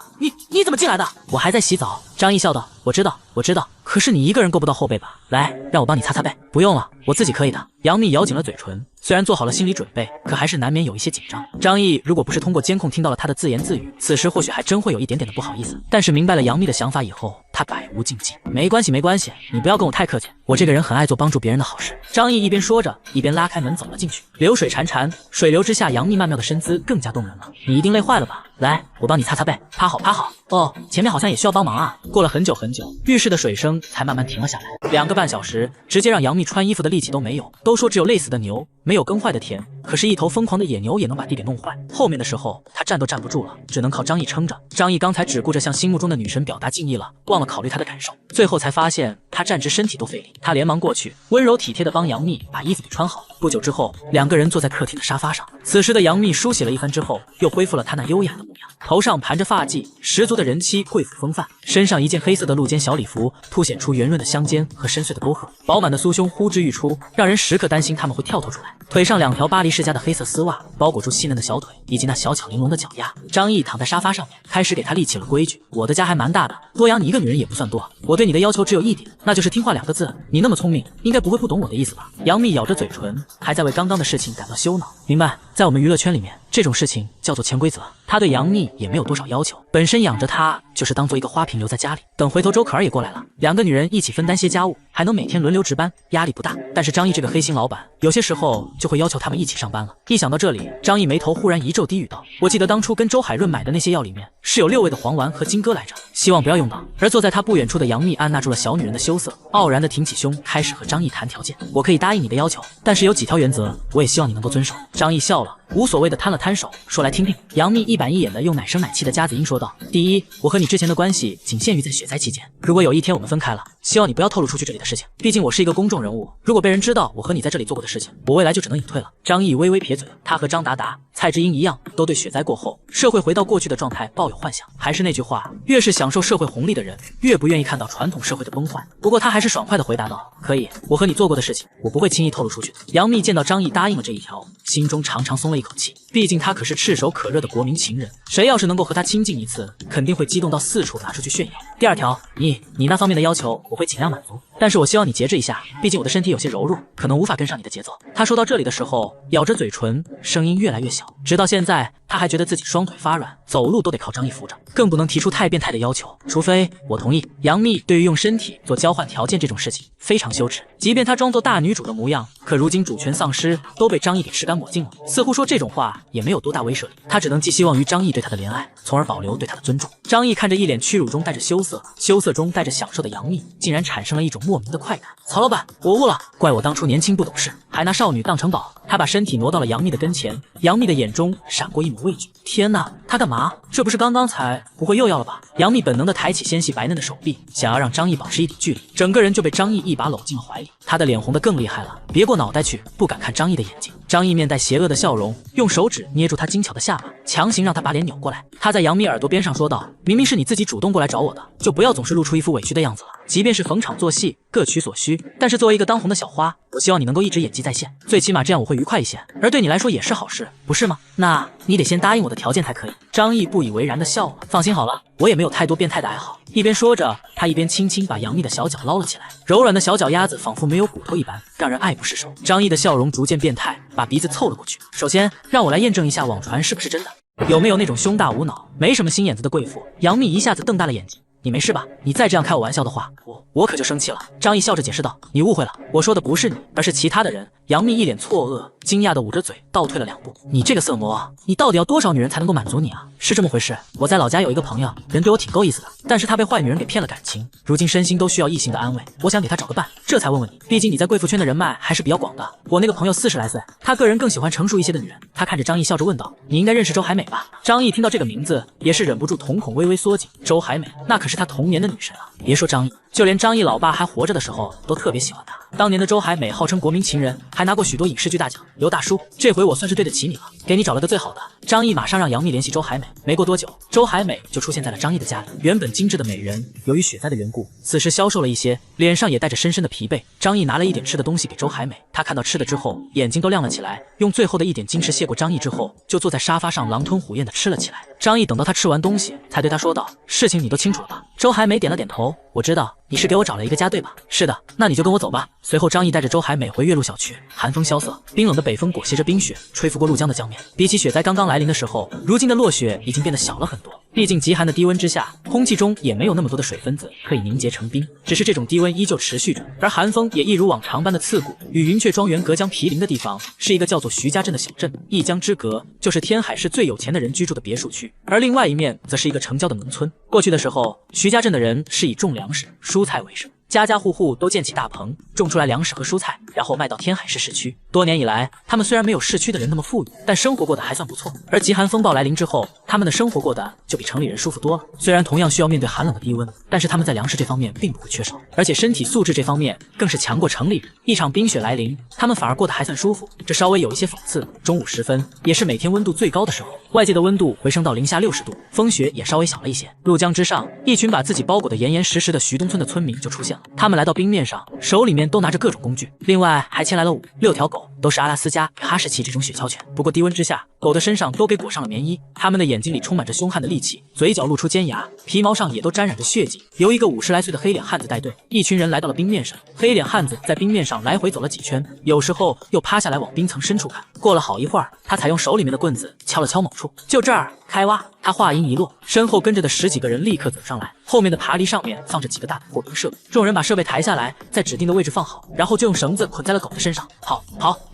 Speaker 1: 你怎么进来的？我还在洗澡。”张毅笑道：“我知道，可是你一个人够不到后背吧？来，让我帮你擦擦背。”“不用了，我自己可以的。”杨幂咬紧了嘴唇，虽然做好了心理准备，可还是难免有一些紧张。张毅如果不是通过监控听到了她的自言自语，此时或许还真会有一点点的不好意思。但是明白了杨幂的想法以后，他百无禁忌。没关系，你不要跟我太客气，我这个人很爱做帮助别人的好事。张毅一边说着，一边拉开门走了进去。流水潺潺，水流之下，杨幂曼妙的身姿更加动人了。你一定累坏了吧？来，我帮你擦擦背，趴好趴好。哦，前面好像也需要帮忙啊。过了很久很久，浴室的水声才慢慢停了下来。2个半小时，直接让杨幂穿衣服的力气都没有。都说只有累死的牛，没有耕坏的田，可是，一头疯狂的野牛也能把地给弄坏。后面的时候，他站都站不住了，只能靠张毅撑着。张毅刚才只顾着向心目中的女神表达敬意了，忘了考虑她的感受。最后才发现，她站直身体都费力。他连忙过去，温柔体贴地帮杨幂把衣服给穿好。不久之后，2个人坐在客厅的沙发上。此时的杨幂梳洗了一番之后，又恢复了她那优雅的模样，头上盘着发髻，十足的人妻贵妇风范。身上一件黑色的露肩小礼服，凸显出圆润的香肩和深邃的沟壑，饱满的酥胸呼之欲出，让人时刻担心他们会跳脱出来。腿上2条巴黎世家的黑色丝袜，包裹住细嫩的小腿以及那小巧玲珑的脚丫。张毅躺在沙发上面，开始给他立起了规矩。我的家还蛮大的，多养你一个女人也不算多。我对你的要求只有一点，那就是听话2个字。你那么聪明，应该不会不懂我的意思吧？杨幂咬着嘴唇，还在为刚刚的事情感到羞恼。明白，在我们娱乐圈里面，这种事情叫做潜规则。他对杨幂也没有多少要求，本身养着她就是当做一个花瓶留在家里，等回头周可儿也过来了，2个女人一起分担些家务，还能每天轮流值班，压力不大。但是张毅这个黑心老板，有些时候就会要求他们一起上班了。一想到这里，张毅眉头忽然一皱，低语道：“我记得当初跟周海润买的那些药里面是有6味的黄丸和金戈来着，希望不要用到。”而坐在他不远处的杨幂按捺住了小女人的羞涩，傲然地挺起胸，开始和张毅谈条件：“我可以答应你的要求，但是有几条原则，我也希望你能够遵守。”张毅笑了，无所谓的摊了摊手，说来听听。杨幂一板一眼的用奶声奶气的夹子音说道：“第一，我和你之前的关系仅限于在雪灾期间，如果有一天我们分开了，希望你不要透露出去这里的事情，毕竟我是一个公众人物，如果被人知道我和你在这里做过的事情，我未来就只能隐退了。”张毅微微撇嘴，他和张达达、蔡之英一样，都对雪灾过后社会回到过去的状态抱有幻想。还是那句话，越是享受社会红利的人，越不愿意看到传统社会的崩坏。不过他还是爽快地回答道：“可以，我和你做过的事情，我不会轻易透露出去的。”杨幂见到张毅答应了这一条，心中长长松了一口气，毕竟他可是炙手可热的国民情人，谁要是能够和他亲近一次，肯定会激动到四处拿出去炫耀。第2条，你那方面的要求我会尽量满足，但是我希望你节制一下，毕竟我的身体有些柔弱，可能无法跟上你的节奏。他说到这里的时候，咬着嘴唇，声音越来越小，直到现在他还觉得自己双腿发软，走路都得靠张毅扶着，更不能提出太变态的要求，除非我同意。杨幂对于用身体做交换条件这种事情非常羞耻，即便她装作大女主的模样，可如今主权丧失，都被张毅给吃干抹净了，似乎说这种话也没有多大威慑力。她只能寄希望于张毅对她的怜爱，从而保留对她的尊重。张毅看着一脸屈辱中带着羞涩，羞涩中带着享受的杨幂，竟然产生了一种莫名的快感。曹老板，我悟了，怪我当初年轻不懂事，还拿少女当成宝。他把身体挪到了杨幂的跟前，杨幂的眼中闪过一抹畏惧。天哪，他干嘛？这不是刚刚才，不会又要了吧？杨幂本能的抬起纤细白嫩的手臂，想要让张毅保持一点距离，整个人就被张毅一把搂进了怀里。他的脸红得更厉害了，别过脑袋去，不敢看张毅的眼睛。张毅面带邪恶的笑容，用手指捏住他精巧的下巴，强行让他把脸扭过来。他在杨幂耳朵边上说道：“明明是你自己主动过来找我的，就不要总是露出一副委屈的样子了。即便是逢场作戏，各取所需，但是作为一个当红的小花，我希望你能够一直演技在线，最起码这样我会愉快一些，而对你来说也是好事，不是吗？那你得先答应我的条件才可以。”张毅不以为然地笑了：“放心好了，我也没有太多变态的爱好。”一边说着，他一边轻轻把杨幂的小脚捞了起来，柔软的小脚丫子仿佛没有骨头一般，让人爱不释手。张毅的笑容逐渐变态，把鼻子凑了过去。首先，让我来验证一下网传是不是真的，有没有那种胸大无脑、没什么心眼子的贵妇？杨幂一下子瞪大了眼睛。你没事吧？你再这样开我玩笑的话，我可就生气了。张毅笑着解释道：“你误会了，我说的不是你，而是其他的人。”杨幂一脸错愕，惊讶的捂着嘴，倒退了2步。你这个色魔，你到底要多少女人才能够满足你啊？是这么回事，我在老家有一个朋友，人对我挺够意思的，但是他被坏女人给骗了感情，如今身心都需要异性的安慰，我想给他找个伴，这才问问你。毕竟你在贵妇圈的人脉还是比较广的。我那个朋友40来岁，他个人更喜欢成熟一些的女人。他看着张毅笑着问道：“你应该认识周海美吧？”张毅听到这个名字，也是忍不住瞳孔微微缩紧。周海美，那可是他童年的女神啊！别说张毅，就连张毅老爸还活着的时候，都特别喜欢他。当年的周海美号称国民情人，还拿过许多影视剧大奖。刘大叔，这回我算是对得起你了，给你找了个最好的。张毅马上让杨幂联系周海美。没过多久，周海美就出现在了张毅的家里。原本精致的美人，由于雪灾的缘故，此时消瘦了一些，脸上也带着深深的疲惫。张毅拿了一点吃的东西给周海美，她看到吃的之后，眼睛都亮了起来，用最后的一点精食谢过张毅之后，就坐在沙发上狼吞虎咽的吃了起来。张毅等到他吃完东西，才对他说道：“事情你都清楚了吧？”周海美点了点头：“我知道，你是给我找了一个家对吧？”“是的，那你就跟我走吧。”随后张毅带着周海美回岳麓小区。寒风萧瑟，冰冷的北风裹挟着冰雪，吹拂过陆江的江面。比起雪灾刚刚来临的时候，如今的落雪已经变得小了很多。毕竟极寒的低温之下，空气中也没有那么多的水分子可以凝结成冰，只是这种低温依旧持续着，而寒风也一如往常般的刺骨。与云雀庄园隔江毗邻的地方，是一个叫做徐家镇的小镇，一江之隔就是天海市最有钱的人居住的别墅区，而另外一面则是一个城郊的农村。过去的时候，徐家镇的人是以种粮食、蔬菜为生。家家户户都建起大棚，种出来粮食和蔬菜，然后卖到天海市市区。多年以来，他们虽然没有市区的人那么富裕，但生活过得还算不错。而极寒风暴来临之后，他们的生活过得就比城里人舒服多了。虽然同样需要面对寒冷的低温，但是他们在粮食这方面并不会缺少，而且身体素质这方面更是强过城里人。一场冰雪来临，他们反而过得还算舒服，这稍微有一些讽刺。中午时分，也是每天温度最高的时候，外界的温度回升到零下60度，风雪也稍微小了一些。怒江之上，一群把自己包裹得严严实实的徐东村的村民就出现了。他们来到冰面上，手里面都拿着各种工具，另外还牵来了5、6条狗，都是阿拉斯加与哈士奇这种雪橇犬。不过低温之下，狗的身上都给裹上了棉衣，它们的眼睛里充满着凶悍的戾气，嘴角露出尖牙，皮毛上也都沾染着血迹。由一个50来岁的黑脸汉子带队，一群人来到了冰面上。黑脸汉子在冰面上来回走了几圈，有时候又趴下来往冰层深处看。过了好一会儿，他才用手里面的棍子敲了敲某处，就这儿开挖。他话音一落，身后跟着的10几个人立刻走上来，后面的爬犁上面放着几个大的破冰设备。众人把设备抬下来，在指定的位置放好，然后就用绳子捆在了狗的身上。跑！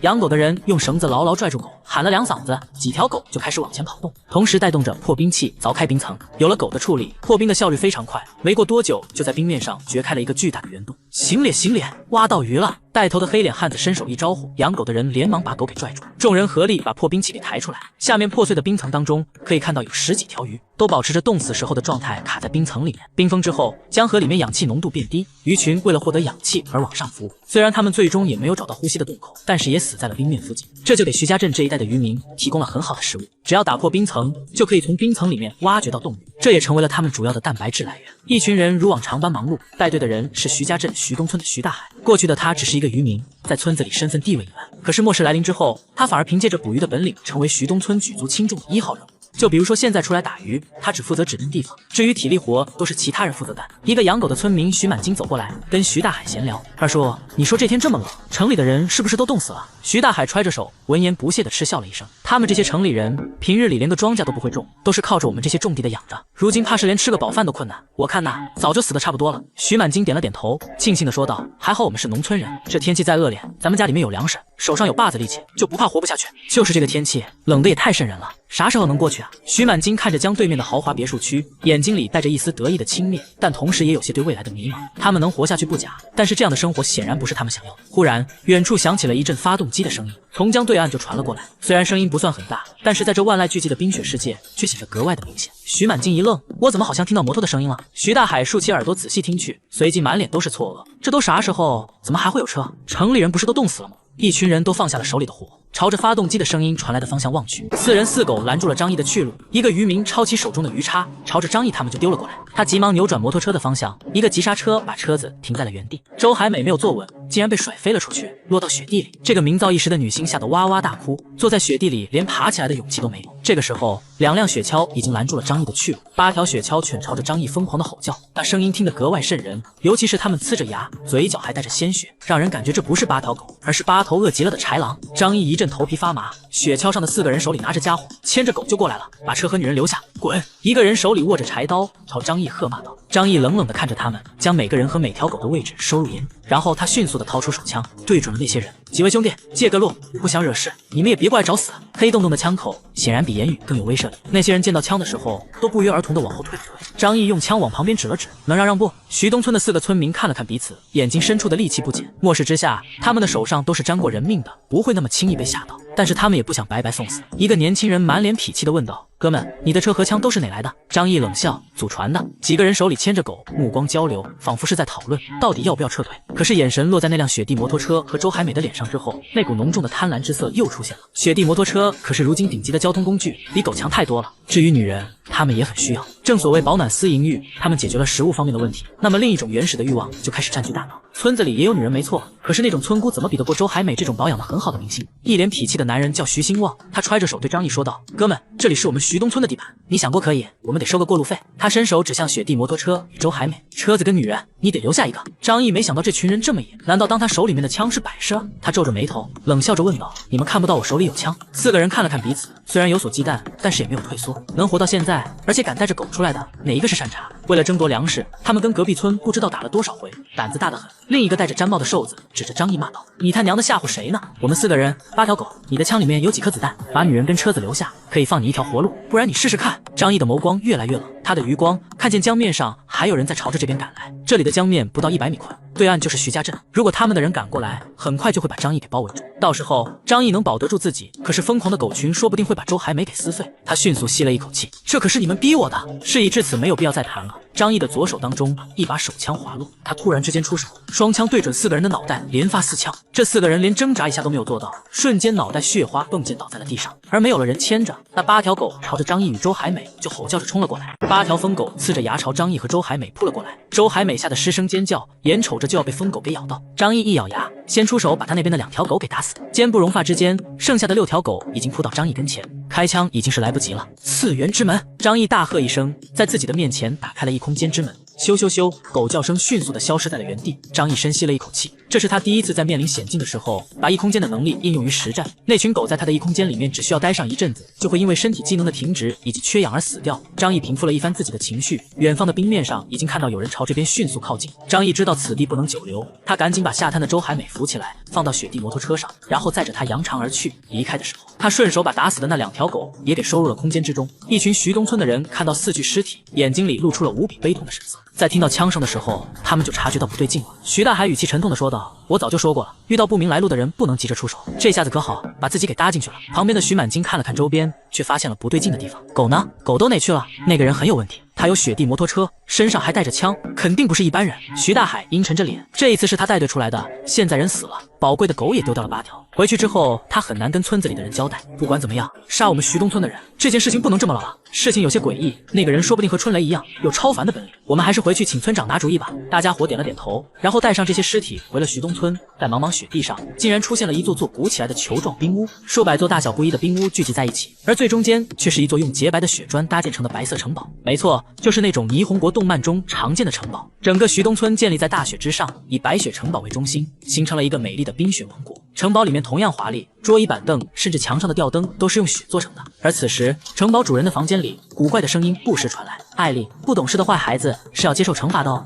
Speaker 1: 养狗的人用绳子牢牢拽住狗，喊了2嗓子，几条狗就开始往前跑动，同时带动着破冰器凿开冰层。有了狗的处理，破冰的效率非常快，没过多久就在冰面上掘开了一个巨大的圆洞。行脸，挖到鱼了！带头的黑脸汉子伸手一招呼，养狗的人连忙把狗给拽住，众人合力把破冰器给抬出来。下面破碎的冰层当中，可以看到有10几条鱼，都保持着冻死时候的状态，卡在冰层里面。冰封之后，江河里面氧气浓度变低，鱼群为了获得氧气而往上浮。虽然他们最终也没有找到呼吸的洞口，但是也死在了冰面附近。这就给徐家镇这一带的渔民提供了很好的食物，只要打破冰层，就可以从冰层里面挖掘到冻鱼，这也成为了他们主要的蛋白质来源。一群人如往常般忙碌，带队的人是徐家镇徐东村的徐大海。过去的他只是一个渔民，在村子里身份地位一般，可是末世来临之后，他反而凭借着捕鱼的本领，成为徐东村举足轻重的1号人物。就比如说现在出来打鱼，他只负责指定地方，至于体力活都是其他人负责干。一个养狗的村民徐满金走过来，跟徐大海闲聊。他说：“你说这天这么冷，城里的人是不是都冻死了？”徐大海揣着手，闻言不屑地嗤笑了一声：“他们这些城里人，平日里连个庄稼都不会种，都是靠着我们这些种地的养着，如今怕是连吃个饱饭都困难。我看呐，早就死得差不多了。”徐满金点了点头，庆幸地说道：“还好我们是农村人，这天气再恶劣，咱们家里面有粮食，手上有把子力气，就不怕活不下去。就是这个天气，冷的也太瘆人了，啥时候能过去啊？”徐满金看着江对面的豪华别墅区，眼睛里带着一丝得意的轻蔑，但同时也有些对未来的迷茫。他们能活下去不假，但是这样的生活显然不是他们想要的。忽然，远处响起了一阵发动机的声音，从江对岸就传了过来。虽然声音不算很大，但是在这万籁俱寂的冰雪世界，却显得格外的明显。徐满金一愣，我怎么好像听到摩托的声音了？徐大海竖起耳朵仔细听去，随即满脸都是错愕。这都啥时候？怎么还会有车？城里人不是都冻死了吗？一群人都放下了手里的活，朝着发动机的声音传来的方向望去。4人4狗拦住了张毅的去路，一个渔民抄起手中的鱼叉，朝着张毅他们就丢了过来。他急忙扭转摩托车的方向，一个急刹车把车子停在了原地。周海美没有坐稳，竟然被甩飞了出去，落到雪地里。这个名噪一时的女星吓得哇哇大哭，坐在雪地里连爬起来的勇气都没有。这个时候，2辆雪橇已经拦住了张毅的去路，8条雪橇犬朝着张毅疯狂的吼叫，那声音听得格外瘆人，尤其是他们呲着牙，嘴角还带着鲜血，让人感觉这不是8条狗，而是8头饿极了的豺狼。张毅一阵头皮发麻，雪橇上的4个人手里拿着家伙，牵着狗就过来了，把车和女人留下，滚！一个人手里握着柴刀，朝张毅喝骂道。张毅冷冷地看着他们，将每个人和每条狗的位置收入眼里，然后他迅速地掏出手枪，对准了那些人。几位兄弟，借个路，我不想惹事，你们也别过来找死。黑洞洞的枪口显然比言语更有威慑力。那些人见到枪的时候，都不约而同地往后退了退。张毅用枪往旁边指了指，能让不？徐东村的4个村民看了看彼此，眼睛深处的戾气不减。末世之下，他们的手上都是沾过人命的，不会那么轻易被吓到。但是他们也不想白白送死。一个年轻人满脸痞气地问道：“哥们，你的车和枪都是哪来的？”张毅冷笑：“祖传的。”几个人手里牵着狗，目光交流，仿佛是在讨论到底要不要撤退。可是眼神落在那辆雪地摩托车和周海美的脸上之后，那股浓重的贪婪之色又出现了。雪地摩托车可是如今顶级的交通工具，比狗强太多了。至于女人，他们也很需要。正所谓饱暖思淫欲，他们解决了食物方面的问题，那么另一种原始的欲望就开始占据大脑。村子里也有女人没错，可是那种村姑怎么比得过周海美这种保养的很好的明星？一脸痞气的男人叫徐兴旺，他揣着手对张毅说道：“哥们，这里是我们徐东村的地盘，你想过可以，我们得收个过路费。他伸手指向雪地摩托车与周海美，车子跟女人，你得留下一个。张毅没想到这群人这么野，难道当他手里面的枪是摆设？他皱着眉头，冷笑着问道：“你们看不到我手里有枪？”四个人看了看彼此，虽然有所忌惮，但是也没有退缩。能活到现在，而且敢带着狗出来的，哪一个是善茬？为了争夺粮食，他们跟隔壁村不知道打了多少回，胆子大得很。另一个戴着毡帽的瘦子指着张毅骂道：“你他娘的吓唬谁呢？我们4个人8条狗，你的枪里面有几颗子弹？把女人跟车子留下，可以放你一条活路，不然你试试看。”张毅的眸光越来越冷，他的余光看见江面上还有人在朝着这边赶来，这里的江面不到100米宽，对岸就是徐家镇。如果他们的人赶过来，很快就会把张毅给包围住。到时候张毅能保得住自己，可是疯狂的狗群说不定会把周海美给撕碎。他迅速吸了一口气，这可是你们逼我的。事已至此，没有必要再谈了。张毅的左手当中一把手枪滑落，他突然之间出手，双枪对准4个人的脑袋，连发4枪。这4个人连挣扎一下都没有做到，瞬间脑袋血花迸溅倒在了地上。而没有了人牵着，那8条狗朝着张毅与周海美就吼叫着冲了过来。8条疯狗呲着牙朝张毅和周海美扑了过来。周海美吓得失声尖叫，眼瞅着就要被疯狗给咬到。张毅一咬牙，先出手把他那边的2条狗给打死。肩不容发之间，剩下的6条狗已经扑到张毅跟前，开枪已经是来不及了。次元之门！张毅大喝一声，在自己的面前打开了一空间之门。咻咻咻！狗叫声迅速的消失在了原地。张毅深吸了一口气，这是他第一次在面临险境的时候，把异空间的能力应用于实战。那群狗在他的异空间里面，只需要待上一阵子，就会因为身体机能的停止以及缺氧而死掉。张毅平复了一番自己的情绪，远方的冰面上已经看到有人朝这边迅速靠近。张毅知道此地不能久留，他赶紧把下滩的周海美扶起来，放到雪地摩托车上，然后载着他扬长而去。离开的时候，他顺手把打死的那2条狗也给收入了空间之中。一群徐东村的人看到4具尸体，眼睛里露出了无比悲痛的神色。在听到枪声的时候，他们就察觉到不对劲了。徐大海语气沉痛地说道：“我早就说过了，遇到不明来路的人不能急着出手。这下子可好，把自己给搭进去了。”旁边的徐满金看了看周边，却发现了不对劲的地方。狗呢？狗都哪去了？那个人很有问题，他有雪地摩托车，身上还带着枪，肯定不是一般人。徐大海阴沉着脸，这一次是他带队出来的，现在人死了，宝贵的狗也丢掉了8条。回去之后，他很难跟村子里的人交代。不管怎么样，杀我们徐东村的人，这件事情不能这么了。事情有些诡异，那个人说不定和春雷一样，有超凡的本领。我们还是回去请村长拿主意吧。大家伙点了点头，然后带上这些尸体回了徐东村。在茫茫雪地上，竟然出现了一座座鼓起来的球状冰屋，数百座大小不一的冰屋聚集在一起，而最中间却是一座用洁白的雪砖搭建成的白色城堡。没错，就是那种霓虹国动漫中常见的城堡。整个徐东村建立在大雪之上，以白雪城堡为中心，形成了一个美丽的冰雪王国。城堡里面同样华丽，桌椅板凳甚至墙上的吊灯都是用雪做成的。而此时，城堡主人的房间里，古怪的声音不时传来：“艾莉，不懂事的坏孩子是要接受惩罚的哦。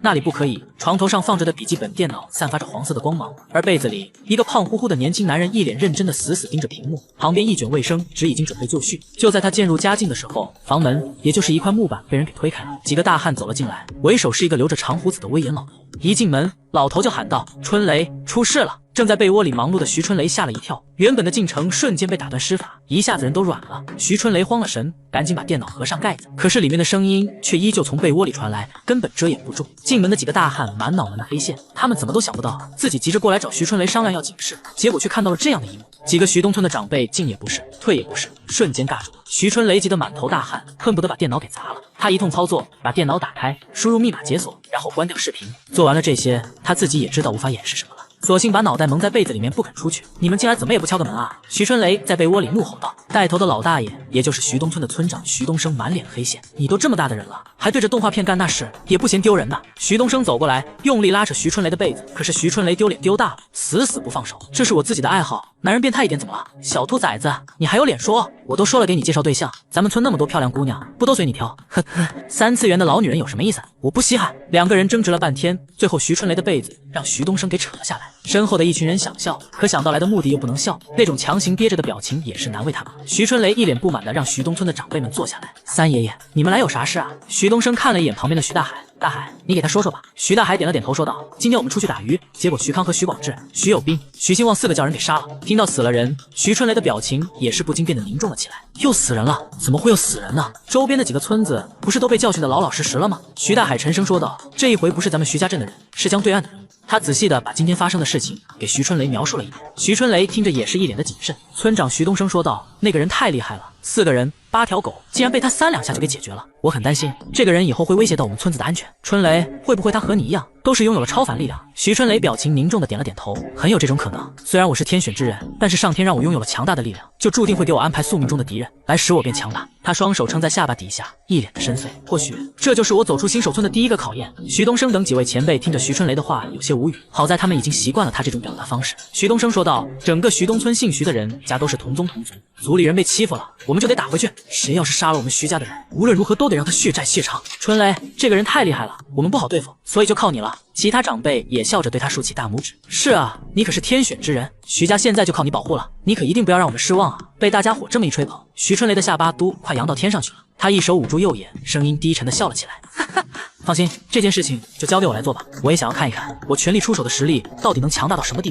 Speaker 1: 那里不可以。”床头上放着的笔记本电脑散发着黄色的光芒，而被子里，一个胖乎乎的年轻男人一脸认真的死死盯着屏幕，旁边一卷卫生纸已经准备就绪。就在他渐入佳境的时候，房门也就是一块木板被人给推开了，几个大汉走了进来，为首是一个留着长胡子的威严老头。一进门，老头就喊道：“春雷，出事了！”正在被窝里忙碌的徐春雷吓了一跳，原本的进程瞬间被打断施法，一下子人都软了。徐春雷慌了神，赶紧把电脑合上盖子，可是里面的声音却依旧从被窝里传来，根本遮掩不住。进门的几个大汉满脑门的黑线，他们怎么都想不到自己急着过来找徐春雷商量要警示，结果却看到了这样的一幕。几个徐东村的长辈进也不是，退也不是，瞬间尬住了。徐春雷急得满头大汗，恨不得把电脑给砸了。他一通操作，把电脑打开，输入密码解锁，然后关掉视频。做完了这些，他自己也知道无法掩饰什么了，索性把脑袋蒙在被子里面不肯出去。你们进来怎么也不敲个门啊！徐春雷在被窝里怒吼道。带头的老大爷，也就是徐东村的村长徐东升，满脸黑线。你都这么大的人了，还对着动画片干那事，也不嫌丢人呐！徐东升走过来，用力拉扯徐春雷的被子，可是徐春雷丢脸丢大了，死死不放手。这是我自己的爱好，男人变态一点怎么了？小兔崽子，你还有脸说？我都说了给你介绍对象，咱们村那么多漂亮姑娘，不都随你挑？呵呵，3次元的老女人有什么意思？我不稀罕。2个人争执了半天，最后徐春雷的被子让徐东升给扯了下来。身后的一群人想笑，可想到来的目的又不能笑，那种强行憋着的表情也是难为他们。徐春雷一脸不满的让徐东村的长辈们坐下来。三爷爷，你们来有啥事啊？徐东升看了一眼旁边的徐大海，大海，你给他说说吧。徐大海点了点头说道：今天我们出去打鱼，结果徐康和徐广志、徐有斌、徐兴旺4个叫人给杀了。听到死了人，徐春雷的表情也是不禁变得凝重了起来。又死人了？怎么会有死人呢？周边的几个村子不是都被教训的老老实实了吗？徐大海沉声说道：这一回不是咱们徐家镇的人，是江对岸的人。他仔细的把今天发生的事情给徐春雷描述了一遍。徐春雷听着也是一脸的谨慎。村长徐东升说道：那个人太厉害了， 4个人8条狗，竟然被他3两下就给解决了。我很担心这个人以后会威胁到我们村子的安全。春雷，会不会他和你一样，都是拥有了超凡力量？徐春雷表情凝重的点了点头，很有这种可能。虽然我是天选之人，但是上天让我拥有了强大的力量，就注定会给我安排宿命中的敌人，来使我变强大。他双手撑在下巴底下，一脸的深邃。或许这就是我走出新手村的第一个考验。徐东升等几位前辈听着徐春雷的话，有些无语。好在他们已经习惯了他这种表达方式。徐东升说道：“整个徐东村姓徐的人家都是同宗同族，族里人被欺负了，我们就得打回去。谁要是杀了我们徐家的人，无论如何都得让他血债血偿。春雷，这个人太厉害了，我们不好对付，所以就靠你了。”其他长辈也笑着对他竖起大拇指。是啊，你可是天选之人，徐家现在就靠你保护了，你可一定不要让我们失望啊！被大家伙这么一吹捧，徐春雷的下巴都快扬到天上去了。他一手捂住右眼，声音低沉的笑了起来。放心，这件事情就交给我来做吧，我也想要看一看我全力出手的实力到底能强大到什么地步。